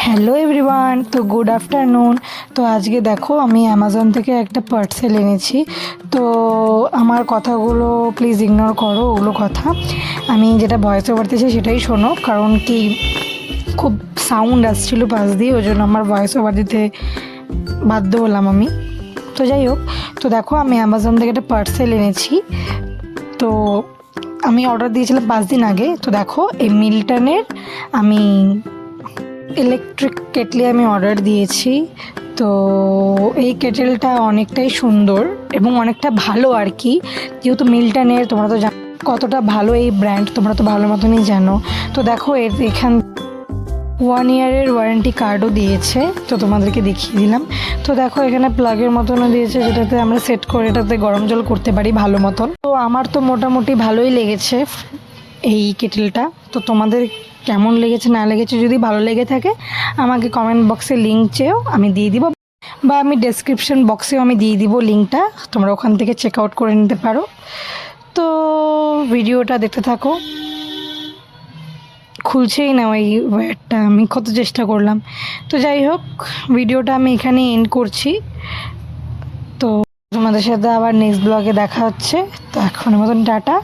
Hello everyone, তো good afternoon. তো আজকে দেখো আমি অ্যামাজন থেকে একটা পার্সেল এনেছি। তো আমার কথাগুলো প্লিজ ইগনোর করো, ওগুলো কথা আমি যেটা ভয়েস ওভার দিয়েছি সেটাই শোনো, কারণ কি খুব সাউন্ড আসছিল পাশ দিয়ে, ওই জন্য আমার ভয়েস ওভার দিতে বাধ্য হলাম আমি। তো যাই হোক, তো দেখো আমি অ্যামাজন থেকে একটা পার্সেল এনেছি। তো আমি অর্ডার দিয়েছিলাম 5 দিন আগে। তো দেখো এই মিল্টনের আমি ইলেকট্রিক কেটলি আমি অর্ডার দিয়েছি। তো এই কেটেলটা অনেকটাই সুন্দর এবং অনেকটা ভালো আর কি, যেহেতু মিল্টনের তোমরা তো জানো কতটা ভালো এই ব্র্যান্ড, তোমরা তো ভালো মতনই জানো। তো দেখো এখান 1 ইয়ারের ওয়ারেন্টি কার্ডও দিয়েছে, তো তোমাদেরকে দেখিয়ে দিলাম। তো দেখো এখানে প্লাগের মতনও দিয়েছে, যেটাতে আমরা সেট করে এটাতে গরম জল করতে পারি ভালো মতন। তো আমার তো মোটামুটি ভালোই লেগেছে এই কেটেলটা। তো তোমাদের কেমন লেগেছে না লেগেছে, যদি ভালো লেগে থাকে আমাকে কমেন্ট বক্সে লিঙ্ক চেয়েও আমি দিয়ে দিব, বা আমি ডেসক্রিপশন বক্সেও আমি দিয়ে দিব লিঙ্কটা, তোমরা ওখান থেকে চেক আউট করে নিতে পারো। তো ভিডিওটা দেখতে থাকো। খুলছেই না ওই ওয়্যারটা, আমি কত চেষ্টা করলাম। তো যাই হোক, ভিডিওটা আমি এখানে এন্ড করছি। তো তোমাদের সাথে আবার নেক্সট ব্লগে দেখা হচ্ছে। তো এখনের মতন টাটা।